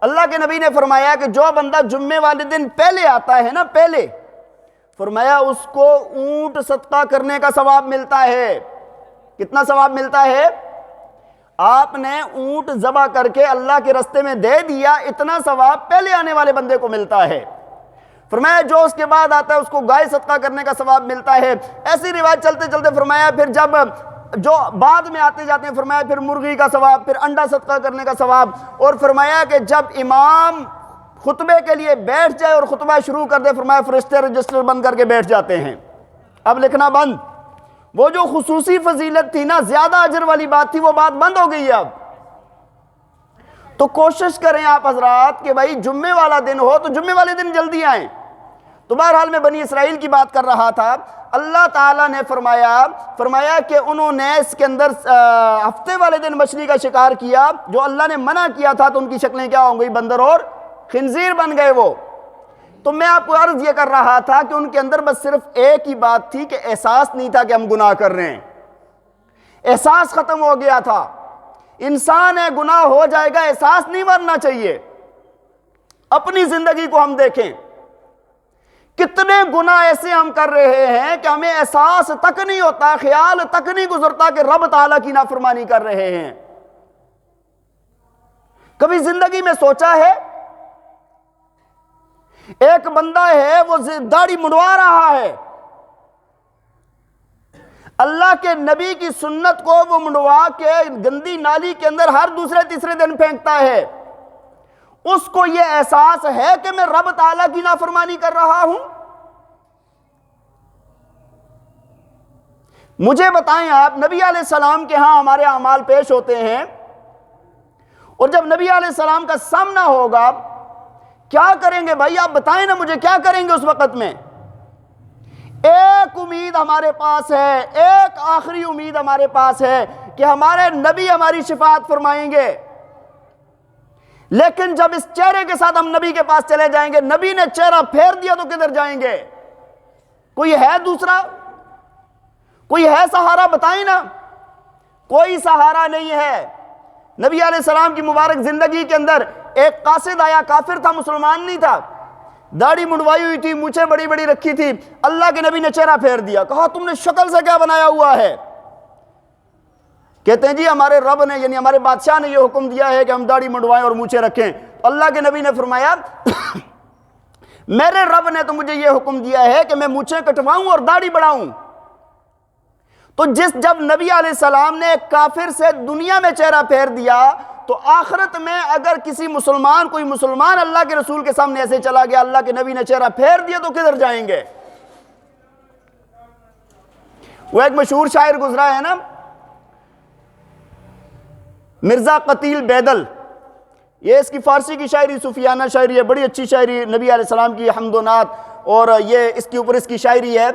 اللہ کے نبی نے فرمایا کہ جو بندہ جمعے والے دن پہلے آتا ہے نا، پہلے، فرمایا اس کو اونٹ صدقہ کرنے کا ثواب ملتا ہے۔ کتنا ثواب ملتا ہے؟ آپ نے اونٹ ذبح کر کے اللہ کے راستے میں دے دیا، اتنا ثواب پہلے آنے والے بندے کو ملتا ہے۔ فرمایا جو اس کے بعد آتا ہے اس کو گائے صدقہ کرنے کا ثواب ملتا ہے۔ ایسی روایت چلتے چلتے فرمایا پھر جب جو بعد میں آتے جاتے ہیں، فرمایا پھر مرغی کا ثواب، پھر انڈا صدقہ کرنے کا ثواب، اور فرمایا کہ جب امام خطبے کے لیے بیٹھ جائے اور خطبہ شروع کر دے، فرمایا فرشتے رجسٹر بند کر کے بیٹھ جاتے ہیں، اب لکھنا بند۔ وہ جو خصوصی فضیلت تھی نا، زیادہ اجر والی بات تھی، وہ بات بند ہو گئی ہے اب۔ تو کوشش کریں آپ حضرات کہ بھائی جمعے والا دن ہو تو جمعے والے دن جلدی آئیں۔ تو بہرحال میں بنی اسرائیل کی بات کر رہا تھا، اللہ تعالیٰ نے فرمایا کہ انہوں نے اس کے اندر ہفتے والے دن مچھلی کا شکار کیا، جو اللہ نے منع کیا تھا، تو ان کی شکلیں کیا ہوں گئی؟ بندر اور خنزیر بن گئے وہ۔ تو میں آپ کو عرض یہ کر رہا تھا کہ ان کے اندر بس صرف ایک ہی بات تھی کہ احساس نہیں تھا کہ ہم گناہ کر رہے ہیں، احساس ختم ہو گیا تھا۔ انسان ہے، گناہ ہو جائے گا، احساس نہیں مرنا چاہیے۔ اپنی زندگی کو ہم دیکھیں، کتنے گناہ ایسے ہم کر رہے ہیں کہ ہمیں احساس تک نہیں ہوتا، خیال تک نہیں گزرتا کہ رب تعالیٰ کی نافرمانی کر رہے ہیں۔ کبھی زندگی میں سوچا ہے؟ ایک بندہ ہے وہ داڑھی منڈوا رہا ہے، اللہ کے نبی کی سنت کو وہ منڈوا کے گندی نالی کے اندر ہر دوسرے تیسرے دن پھینکتا ہے۔ اس کو یہ احساس ہے کہ میں رب تعالیٰ کی نافرمانی کر رہا ہوں؟ مجھے بتائیں آپ، نبی علیہ السلام کے ہاں ہمارے اعمال پیش ہوتے ہیں، اور جب نبی علیہ السلام کا سامنا ہوگا کیا کریں گے؟ بھائی آپ بتائیں نا مجھے، کیا کریں گے اس وقت میں؟ ایک امید ہمارے پاس ہے، ایک آخری امید ہمارے پاس ہے کہ ہمارے نبی ہماری شفاعت فرمائیں گے۔ لیکن جب اس چہرے کے ساتھ ہم نبی کے پاس چلے جائیں گے، نبی نے چہرہ پھیر دیا تو کدھر جائیں گے؟ کوئی ہے دوسرا؟ کوئی ہے سہارا؟ بتائیں نا۔ کوئی سہارا نہیں ہے۔ نبی علیہ السلام کی مبارک زندگی کے اندر ایک قاصد آیا، کافر تھا، مسلمان نہیں تھا، داڑھی منڈوائی ہوئی تھی، مونچھیں بڑی بڑی رکھی تھی، اللہ کے نبی نے چہرہ پھیر دیا، کہا تم نے شکل سے کیا بنایا ہوا ہے؟ کہتے ہیں جی ہمارے رب نے، یعنی ہمارے بادشاہ نے یہ حکم دیا ہے کہ ہم داڑھی منڈوائیں اور مونچھیں رکھیں۔ تو اللہ کے نبی نے فرمایا میرے رب نے تو مجھے یہ حکم دیا ہے کہ میں مونچھیں کٹواؤں اور داڑھی بڑھاؤں۔ تو جب نبی علیہ السلام نے ایک کافر سے دنیا میں چہرہ پھیر دیا، تو آخرت میں اگر کوئی مسلمان اللہ کے رسول کے سامنے ایسے چلا گیا، اللہ کے نبی نے چہرہ پھیر دیا، تو کدھر جائیں گے؟ وہ ایک مشہور شاعر گزرا ہے نا، مرزا قتیل بیدل، یہ اس کی فارسی کی شاعری صوفیانہ شاعری ہے، بڑی اچھی شاعری، نبی علیہ السلام کی حمد و نعت، اور یہ اس کے اوپر اس کی شاعری ہے۔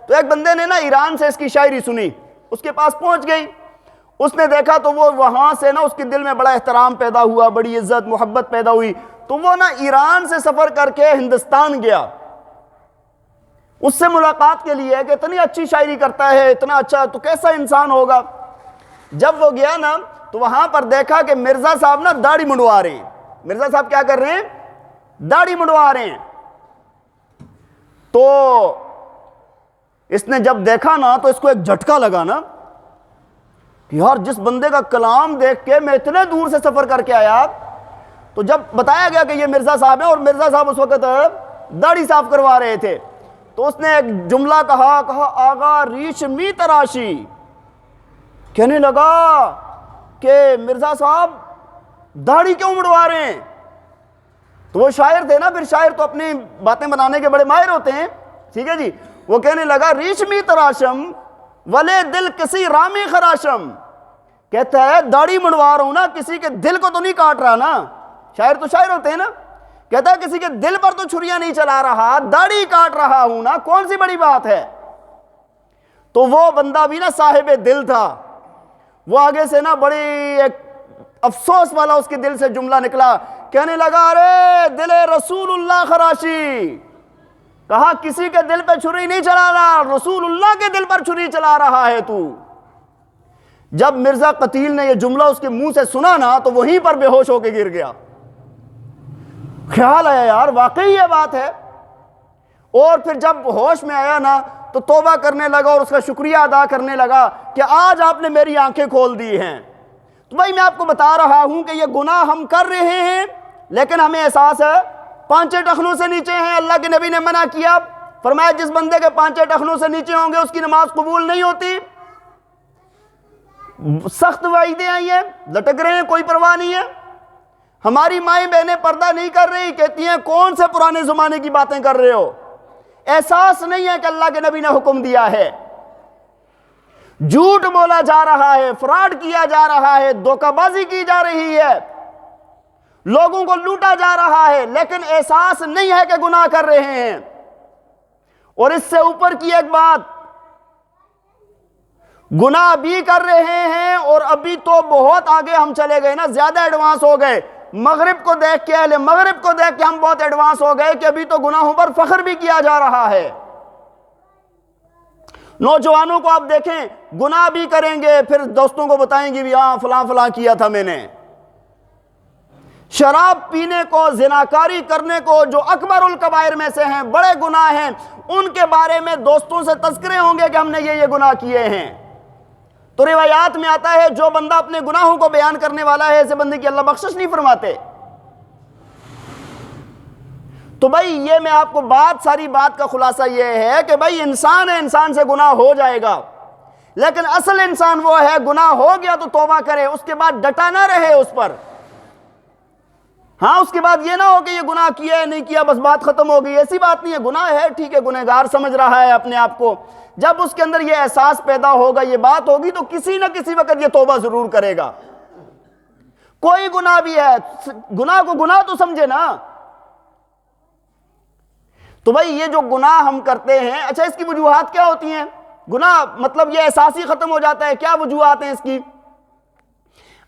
تو ایک بندے نے نا ایران سے اس کی شاعری سنی، اس کے پاس پہنچ گئی، اس نے دیکھا تو وہ وہاں سے نا اس کے دل میں بڑا احترام پیدا ہوا، بڑی عزت محبت پیدا ہوئی، تو وہ نا ایران سے سفر کر کے ہندوستان گیا اس سے ملاقات کے لیے کہ اتنی اچھی شاعری کرتا ہے، اتنا اچھا، تو کیسا انسان ہوگا۔ جب وہ گیا نا تو وہاں پر دیکھا کہ مرزا صاحب نا داڑھی منڈوا رہے ہیں۔ مرزا صاحب کیا کر رہے ہیں؟ داڑھی منڈوا رہے ہیں۔ تو اس نے جب دیکھا نا تو اس کو ایک جھٹکا لگا نا کہ یار جس بندے کا کلام دیکھ کے میں اتنے دور سے سفر کر کے آیا۔ تو جب بتایا گیا کہ یہ مرزا صاحب ہیں، اور مرزا صاحب اس وقت داڑھی صاف کروا رہے تھے، تو اس نے ایک جملہ کہا آغا ریشمی تراشی۔ کہنے لگا کہ مرزا صاحب داڑھی کیوں منڈوا رہے ہیں؟ تو وہ شاعر تھے نا، پھر شاعر تو اپنی باتیں بنانے کے بڑے ماہر ہوتے ہیں، ٹھیک ہے جی۔ وہ کہنے لگا ریشمی تراشم ولے دل کسی رامی خراشم، کہتا ہے داڑھی منڈوا رہا ہوں نا، کسی کے دل کو تو نہیں کاٹ رہا نا، شاعر تو شاعر ہوتے ہیں نا، کہتا ہے کسی کے دل پر تو چھریاں نہیں چلا رہا، داڑھی کاٹ رہا ہوں نا، کون سی بڑی بات ہے۔ تو وہ بندہ بھی نا صاحب دل تھا، وہ آگے سے نا بڑی ایک افسوس والا اس کے دل سے جملہ نکلا کہنے لگا ارے دل رسول اللہ خراشی. کہا کسی کے دل پہ چھری نہیں چلا رہا, رسول اللہ کے دل پر چھری چلا رہا ہے تو. جب مرزا قتیل نے یہ جملہ اس کے منہ سے سنا نا تو وہیں پر بے ہوش ہو کے گر گیا. خیال آیا یار واقعی یہ بات ہے. اور پھر جب ہوش میں آیا نا تو توبہ کرنے لگا اور اس کا شکریہ ادا کرنے لگا کہ آج آپ نے میری آنکھیں کھول دی ہیں. تو بھائی میں آپ کو بتا رہا ہوں کہ یہ گناہ ہم کر رہے ہیں لیکن ہمیں احساس ہے پانچے ٹخنوں سے نیچے ہیں. اللہ کے نبی نے منع کیا, فرمایا جس بندے کے پانچے ٹخنوں سے نیچے ہوں گے اس کی نماز قبول نہیں ہوتی. سخت وعیدیں آئی ہیں, لٹک رہے ہیں, کوئی پرواہ نہیں ہے. ہماری مائیں بہنیں پردہ نہیں کر رہی, کہتی ہیں کون سے پرانے زمانے کی باتیں کر رہے ہو. احساس نہیں ہے کہ اللہ کے نبی نے حکم دیا ہے. جھوٹ بولا جا رہا ہے, فراڈ کیا جا رہا ہے, دھوکہ بازی کی جا رہی ہے, لوگوں کو لوٹا جا رہا ہے, لیکن احساس نہیں ہے کہ گناہ کر رہے ہیں. اور اس سے اوپر کی ایک بات, گناہ بھی کر رہے ہیں اور ابھی تو بہت آگے ہم چلے گئے نا, زیادہ ایڈوانس ہو گئے. مغرب کو دیکھ کے, اہل مغرب کو دیکھ کے ہم بہت ایڈوانس ہو گئے کہ ابھی تو گناہوں پر فخر بھی کیا جا رہا ہے. نوجوانوں کو آپ دیکھیں, گناہ بھی کریں گے پھر دوستوں کو بتائیں گے بھی ہاں فلاں فلاں کیا تھا میں نے. شراب پینے کو, زناکاری کرنے کو, جو اکبر الکبائر میں سے ہیں, بڑے گناہ ہیں, ان کے بارے میں دوستوں سے تذکرے ہوں گے کہ ہم نے یہ گناہ کیے ہیں. تو روایات میں آتا ہے جو بندہ اپنے گناہوں کو بیان کرنے والا ہے ایسے بندے کی اللہ بخشش نہیں فرماتے. تو بھائی یہ میں آپ کو ساری بات کا خلاصہ یہ ہے کہ بھائی انسان ہے, انسان سے گناہ ہو جائے گا, لیکن اصل انسان وہ ہے گناہ ہو گیا تو توبہ کرے, اس کے بعد ڈٹا نہ رہے اس پر. ہاں اس کے بعد یہ نہ ہو کہ یہ گناہ کیا ہے نہیں کیا بس بات ختم ہو گئی, ایسی بات نہیں ہے. گناہ ہے ٹھیک ہے, گنہگار سمجھ رہا ہے اپنے آپ کو, جب اس کے اندر یہ احساس پیدا ہوگا, یہ بات ہوگی تو کسی نہ کسی وقت یہ توبہ ضرور کرے گا. کوئی گناہ بھی ہے, گناہ کو گناہ تو سمجھے نا. تو بھائی یہ جو گناہ ہم کرتے ہیں, اچھا اس کی وجوہات کیا ہوتی ہیں؟ گناہ مطلب یہ احساس ہی ختم ہو جاتا ہے, کیا وجوہات ہیں اس کی؟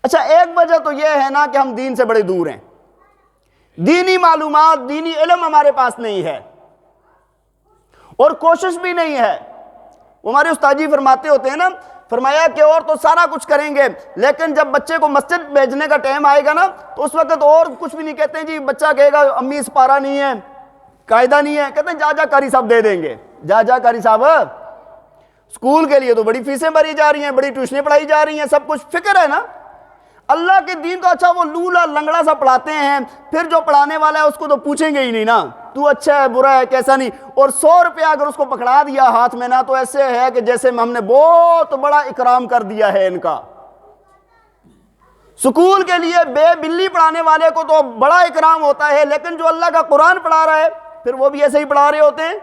اچھا ایک وجہ تو یہ ہے نا کہ ہم دین سے بڑے دور ہیں, دینی معلومات, دینی علم ہمارے پاس نہیں ہے اور کوشش بھی نہیں ہے. ہمارے استاد جی فرماتے ہوتے ہیں نا, فرمایا کہ اور تو سارا کچھ کریں گے لیکن جب بچے کو مسجد بھیجنے کا ٹائم آئے گا نا تو اس وقت اور کچھ بھی نہیں کہتے ہیں. جی بچہ کہے گا امی اس پارا نہیں ہے, قاعدہ نہیں ہے, کہتے ہیں جا قاری صاحب دے دیں گے. جا قاری صاحب, اسکول کے لیے تو بڑی فیسیں بھری جا رہی ہیں, بڑی ٹیوشنیں پڑھائی جا رہی ہیں, سب کچھ فکر ہے نا. اللہ کے دین تو اچھا وہ لولا لنگڑا سا پڑھاتے ہیں, پھر جو پڑھانے والا ہے اس کو تو پوچھیں گے ہی نہیں نا تو اچھا ہے برا ہے کیسا نہیں. اور 100 روپیہ اگر اس کو پکڑا دیا ہاتھ میں نا تو ایسے ہے کہ جیسے ہم نے بہت بڑا اکرام کر دیا ہے ان کا. سکول کے لیے بے بلی پڑھانے والے کو تو بڑا اکرام ہوتا ہے, لیکن جو اللہ کا قرآن پڑھا رہا ہے پھر وہ بھی ایسے ہی پڑھا رہے ہوتے ہیں.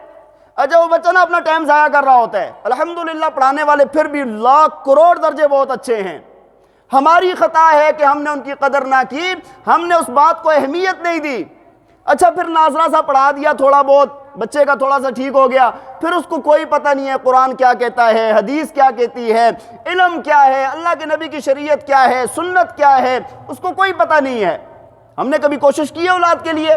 اچھا وہ بچہ نا اپنا ٹائم ضائع کر رہا ہوتا ہے. الحمدللہ پڑھانے والے پھر بھی لاکھ کروڑ درجے بہت اچھے ہیں. ہماری خطا ہے کہ ہم نے ان کی قدر نہ کی, ہم نے اس بات کو اہمیت نہیں دی. اچھا پھر ناظرہ سا پڑھا دیا تھوڑا بہت, بچے کا تھوڑا سا ٹھیک ہو گیا, پھر اس کو کوئی پتہ نہیں ہے قرآن کیا کہتا ہے, حدیث کیا کہتی ہے, علم کیا ہے, اللہ کے نبی کی شریعت کیا ہے, سنت کیا ہے, اس کو کوئی پتہ نہیں ہے. ہم نے کبھی کوشش کی ہے اولاد کے لیے؟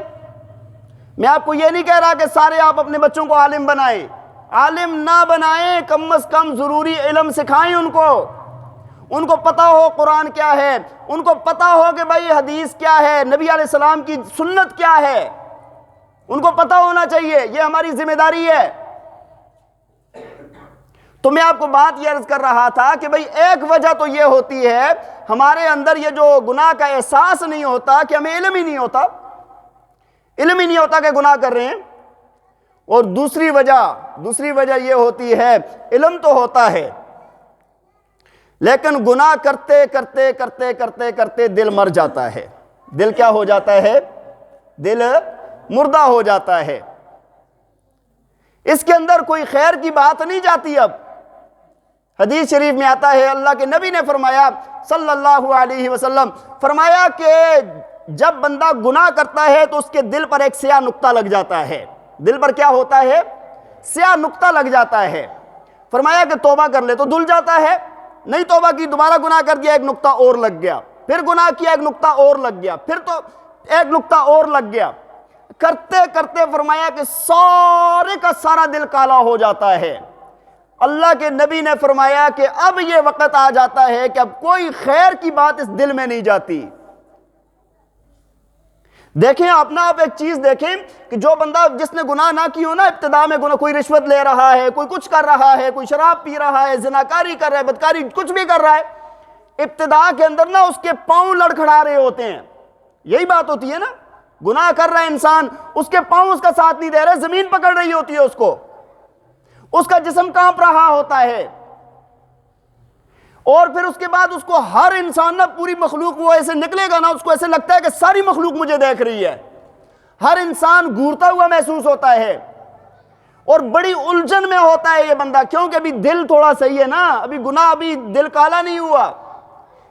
میں آپ کو یہ نہیں کہہ رہا کہ سارے آپ اپنے بچوں کو عالم بنائیں, عالم نہ بنائیں, کم از کم ضروری علم سکھائیں ان کو پتہ ہو قرآن کیا ہے, ان کو پتہ ہو کہ بھائی حدیث کیا ہے, نبی علیہ السلام کی سنت کیا ہے, ان کو پتہ ہونا چاہیے. یہ ہماری ذمہ داری ہے. تو میں آپ کو بات یہ عرض کر رہا تھا کہ بھائی ایک وجہ تو یہ ہوتی ہے ہمارے اندر یہ جو گناہ کا احساس نہیں ہوتا, کہ ہمیں علم ہی نہیں ہوتا کہ گناہ کر رہے ہیں. اور دوسری وجہ یہ ہوتی ہے, علم تو ہوتا ہے لیکن گناہ کرتے دل مر جاتا ہے. دل کیا ہو جاتا ہے؟ دل مردہ ہو جاتا ہے. اس کے اندر کوئی خیر کی بات نہیں جاتی. اب حدیث شریف میں آتا ہے, اللہ کے نبی نے فرمایا صلی اللہ علیہ وسلم, فرمایا کہ جب بندہ گناہ کرتا ہے تو اس کے دل پر ایک سیاہ نقطہ لگ جاتا ہے. دل پر کیا ہوتا ہے؟ سیاہ نقطہ لگ جاتا ہے. فرمایا کہ توبہ کر لے تو دھل جاتا ہے, نہیں توبہ کی دوبارہ گناہ کر دیا ایک نقطہ اور لگ گیا, پھر گناہ کیا ایک نقطہ اور لگ گیا, پھر تو ایک نقطہ اور لگ گیا، کرتے کرتے فرمایا کہ سارے کا سارا دل کالا ہو جاتا ہے۔ اللہ کے نبی نے فرمایا کہ اب یہ وقت آ جاتا ہے کہ اب کوئی خیر کی بات اس دل میں نہیں جاتی۔ دیکھیں اپنا آپ ایک چیز دیکھیں کہ جو بندہ جس نے گناہ نہ کی ہو نا، ابتدا میں گناہ، کوئی رشوت لے رہا ہے، کوئی کچھ کر رہا ہے، کوئی شراب پی رہا ہے، زناکاری کر رہا ہے، بدکاری کچھ بھی کر رہا ہے، ابتدا کے اندر نا اس کے پاؤں لڑکھڑا رہے ہوتے ہیں۔ یہی بات ہوتی ہے نا، گناہ کر رہا ہے انسان، اس کے پاؤں اس کا ساتھ نہیں دے رہے، زمین پکڑ رہی ہوتی ہے اس کو، اس کا جسم کانپ رہا ہوتا ہے، اور پھر اس کے بعد اس کو ہر انسان نا، پوری مخلوق وہ ایسے نکلے گا نا، اس کو ایسے لگتا ہے کہ ساری مخلوق مجھے دیکھ رہی ہے، ہر انسان گھورتا ہوا محسوس ہوتا ہے، اور بڑی الجھن میں ہوتا ہے یہ بندہ، کیونکہ ابھی دل تھوڑا صحیح ہے نا، ابھی گناہ، ابھی دل کالا نہیں ہوا،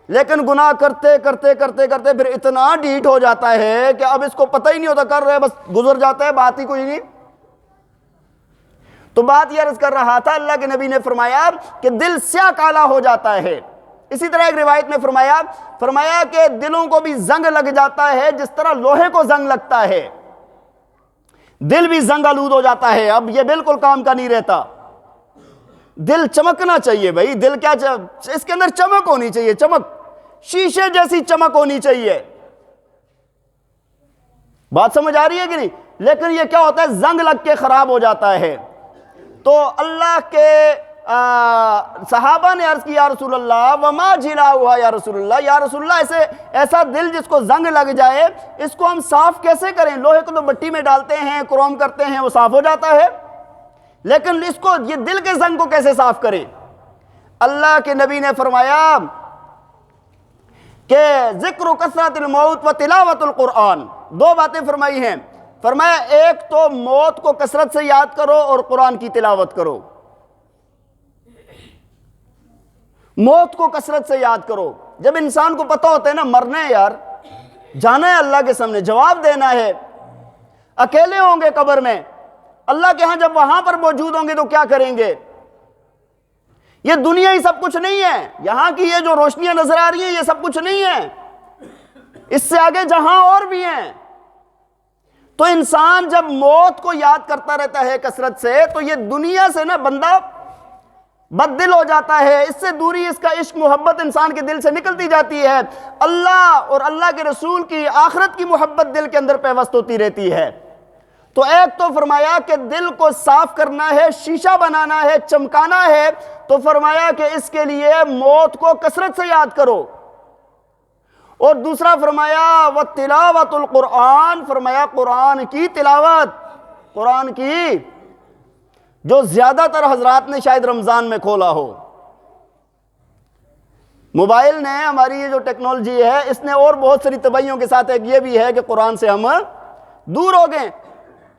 لیکن گناہ کرتے کرتے کرتے کرتے پھر اتنا ڈھیٹ ہو جاتا ہے کہ اب اس کو پتہ ہی نہیں ہوتا، کر رہے بس گزر جاتا ہے، بات ہی کوئی نہیں۔ تو بات یہ عرض کر رہا تھا، اللہ کے نبی نے فرمایا کہ دل سیاہ کالا ہو جاتا ہے۔ اسی طرح ایک روایت میں فرمایا کہ دلوں کو بھی زنگ لگ جاتا ہے جس طرح لوہے کو زنگ لگتا ہے، دل بھی زنگ آلود ہو جاتا ہے، اب یہ بالکل کام کا نہیں رہتا۔ دل چمکنا چاہیے بھائی، دل کیا اس کے اندر چمک ہونی چاہیے، چمک، شیشے جیسی چمک ہونی چاہیے۔ بات سمجھ آ رہی ہے کہ نہیں؟ لیکن یہ کیا ہوتا ہے، زنگ لگ کے خراب ہو جاتا ہے۔ تو اللہ کے صحابہ نے عرض کی، یا رسول اللہ وما جلاؤہا یا رسول اللہ، یا رسول اللہ ایسا دل جس کو زنگ لگ جائے، اس کو ہم صاف کیسے کریں؟ لوہے کو تو مٹی میں ڈالتے ہیں، کروم کرتے ہیں، وہ صاف ہو جاتا ہے، لیکن اس کو، یہ دل کے زنگ کو کیسے صاف کریں؟ اللہ کے نبی نے فرمایا کہ ذکر کثرت الموت و تلاوت القرآن، دو باتیں فرمائی ہیں۔ فرمایا ایک تو موت کو کثرت سے یاد کرو اور قرآن کی تلاوت کرو، موت کو کثرت سے یاد کرو۔ جب انسان کو پتہ ہوتا ہے نا مرنا ہے یار، جانا ہے اللہ کے سامنے، جواب دینا ہے، اکیلے ہوں گے قبر میں، اللہ کے ہاں جب وہاں پر موجود ہوں گے تو کیا کریں گے؟ یہ دنیا ہی سب کچھ نہیں ہے، یہاں کی یہ جو روشنیاں نظر آ رہی ہیں یہ سب کچھ نہیں ہے، اس سے آگے جہاں اور بھی ہیں۔ تو انسان جب موت کو یاد کرتا رہتا ہے کثرت سے، تو یہ دنیا سے نا بندہ بد دل ہو جاتا ہے، اس سے دوری، اس کا عشق محبت انسان کے دل سے نکلتی جاتی ہے، اللہ اور اللہ کے رسول کی، آخرت کی محبت دل کے اندر پیوست ہوتی رہتی ہے۔ تو ایک تو فرمایا کہ دل کو صاف کرنا ہے، شیشہ بنانا ہے، چمکانا ہے، تو فرمایا کہ اس کے لیے موت کو کثرت سے یاد کرو، اور دوسرا فرمایا وَتِلَاوَةُ الْقُرْآنِ، فرمایا قرآن کی تلاوت، قرآن کی، جو زیادہ تر حضرات نے شاید رمضان میں کھولا ہو۔ موبائل نے، ہماری یہ جو ٹیکنالوجی ہے، اس نے اور بہت ساری تباہیوں کے ساتھ ایک یہ بھی ہے کہ قرآن سے ہم دور ہو گئے۔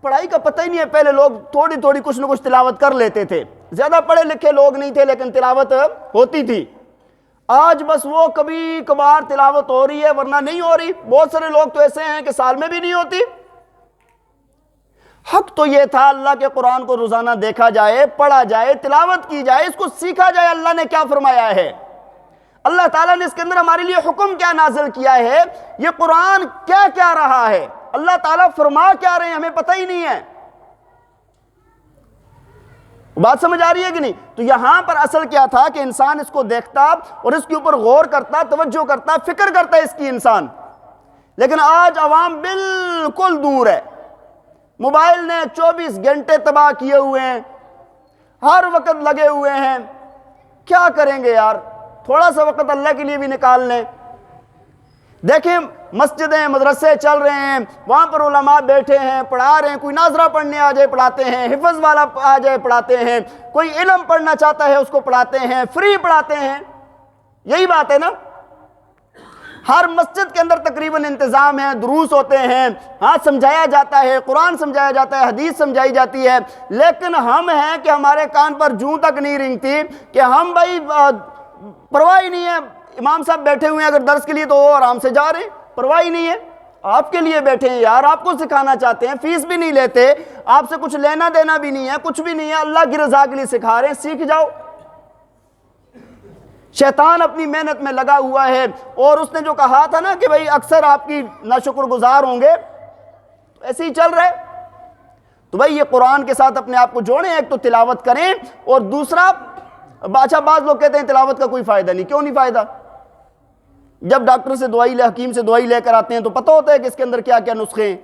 پڑھائی کا پتہ ہی نہیں ہے، پہلے لوگ تھوڑی تھوڑی کچھ نہ کچھ تلاوت کر لیتے تھے، زیادہ پڑھے لکھے لوگ نہیں تھے لیکن تلاوت ہوتی تھی۔ آج بس وہ کبھی کبھار تلاوت ہو رہی ہے ورنہ نہیں ہو رہی، بہت سارے لوگ تو ایسے ہیں کہ سال میں بھی نہیں ہوتی۔ حق تو یہ تھا اللہ کے قرآن کو روزانہ دیکھا جائے، پڑھا جائے، تلاوت کی جائے، اس کو سیکھا جائے اللہ نے کیا فرمایا ہے، اللہ تعالیٰ نے اس کے اندر ہمارے لیے حکم کیا نازل کیا ہے، یہ قرآن کیا کیا رہا ہے، اللہ تعالیٰ فرما کیا رہے ہیں، ہمیں پتہ ہی نہیں ہے۔ بات سمجھ آ رہی ہے کہ نہیں؟ تو یہاں پر اصل کیا تھا کہ انسان اس کو دیکھتا اور اس کے اوپر غور کرتا، توجہ کرتا، فکر کرتا ہے اس کی انسان، لیکن آج عوام بالکل دور ہے۔ موبائل نے 24 گھنٹے تباہ کیے ہوئے ہیں، ہر وقت لگے ہوئے ہیں، کیا کریں گے یار؟ تھوڑا سا وقت اللہ کے لیے بھی نکال لیں۔ دیکھیں مسجدیں، مدرسے چل رہے ہیں، وہاں پر علماء بیٹھے ہیں، پڑھا رہے ہیں، کوئی ناظرہ پڑھنے آ جائے پڑھاتے ہیں، حفظ والا آ جائے پڑھاتے ہیں، کوئی علم پڑھنا چاہتا ہے اس کو پڑھاتے ہیں، فری پڑھاتے ہیں۔ یہی بات ہے نا، ہر مسجد کے اندر تقریباً انتظام ہے، دروس ہوتے ہیں، ہاں سمجھایا جاتا ہے، قرآن سمجھایا جاتا ہے، حدیث سمجھائی جاتی ہے، لیکن ہم ہیں کہ ہمارے کان پر جوں تک نہیں رنگتی کہ ہم بھائی پرواہ ہی نہیں ہے، امام صاحب بیٹھے ہوئے ہیں اگر درس کے لیے تو وہ آرام سے جا رہے ہیں، پرواہ ہی نہیں ہے، آپ کے لیے بیٹھے ہیں یار، آپ کو سکھانا چاہتے ہیں، فیس بھی نہیں لیتے، آپ سے کچھ لینا دینا بھی نہیں ہے، کچھ بھی نہیں ہے، اللہ کی رضا کے لیے سکھا رہے ہیں، سیکھ جاؤ۔ شیطان اپنی محنت میں لگا ہوا ہے، اور اس نے جو کہا تھا نا کہ بھئی اکثر آپ کی ناشکر گزار ہوں گے، تو ایسے ہی چل رہے۔ تو بھئی یہ قرآن کے ساتھ اپنے آپ کو جوڑیں، ایک تو تلاوت کریں، اور دوسرا اچھا بعض لوگ کہتے ہیں تلاوت کا کوئی فائدہ نہیں۔ کیوں نہیں فائدہ؟ جب ڈاکٹر سے دوائی حکیم سے دوائی لے کر آتے ہیں تو پتہ ہوتا ہے کہ اس کے اندر کیا کیا نسخے ہیں،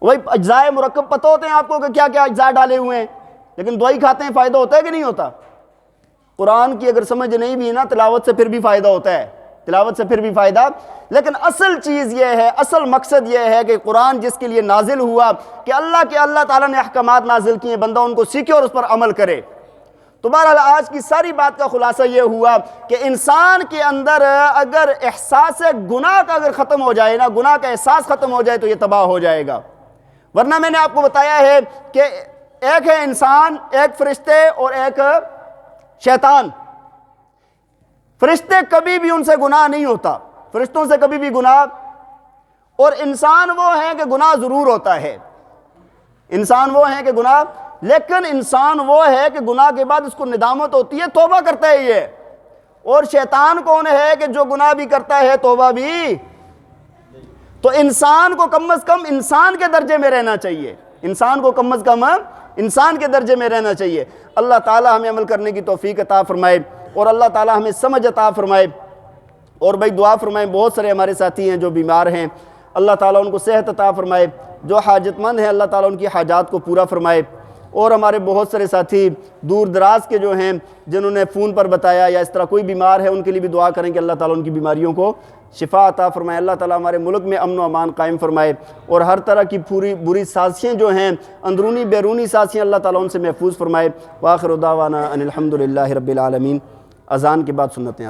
وہی اجزاء مرکب پتہ ہوتے ہیں آپ کو کہ کیا کیا اجزاء ڈالے ہوئے ہیں، لیکن دوائی کھاتے ہیں فائدہ ہوتا ہے کہ نہیں ہوتا؟ قرآن کی اگر سمجھ نہیں بھی نا، تلاوت سے پھر بھی فائدہ ہوتا ہے، تلاوت سے پھر بھی فائدہ۔ لیکن اصل چیز یہ ہے، اصل مقصد یہ ہے کہ قرآن جس کے لیے نازل ہوا کہ اللہ تعالیٰ نے احکامات نازل کیے، بندہ ان کو سیکھے اور اس پر عمل کرے۔ تو بہرحال آج کی ساری بات کا خلاصہ یہ ہوا کہ انسان کے اندر اگر احساس گناہ کا اگر ختم ہو جائے نا، گناہ کا احساس ختم ہو جائے تو یہ تباہ ہو جائے گا۔ ورنہ میں نے آپ کو بتایا ہے کہ ایک ہے انسان، ایک فرشتے اور ایک شیطان۔ فرشتے کبھی بھی ان سے گناہ نہیں ہوتا، فرشتوں سے کبھی بھی گناہ، اور انسان وہ ہیں کہ گناہ ضرور ہوتا ہے، انسان وہ ہیں کہ گناہ، لیکن انسان وہ ہے کہ گناہ کے بعد اس کو ندامت ہوتی ہے، توبہ کرتا ہے یہ۔ اور شیطان کون ہے کہ جو گناہ بھی کرتا ہے توبہ بھی۔ تو انسان کو کم از کم انسان کے درجے میں رہنا چاہیے، انسان کو کم از کم انسان کے درجے میں رہنا چاہیے۔ اللہ تعالیٰ ہمیں عمل کرنے کی توفیق عطا فرمائے، اور اللہ تعالیٰ ہمیں سمجھ عطا فرمائے۔ اور بھائی دعا فرمائیں، بہت سارے ہمارے ساتھی ہیں جو بیمار ہیں، اللہ تعالیٰ ان کو صحت عطا فرمائے، جو حاجت مند ہیں اللہ تعالیٰ ان کی حاجات کو پورا فرمائے۔ اور ہمارے بہت سارے ساتھی دور دراز کے جو ہیں، جنہوں نے فون پر بتایا یا اس طرح کوئی بیمار ہے، ان کے لیے بھی دعا کریں کہ اللہ تعالیٰ ان کی بیماریوں کو شفا عطا فرمائے۔ اللہ تعالیٰ ہمارے ملک میں امن و امان قائم فرمائے، اور ہر طرح کی پوری بری سازشیں جو ہیں، اندرونی بیرونی سازشیں، اللہ تعالیٰ ان سے محفوظ فرمائے۔ وآخر دعوانا ان الحمد للہ رب العالمین۔ اذان کے بعد سنتیں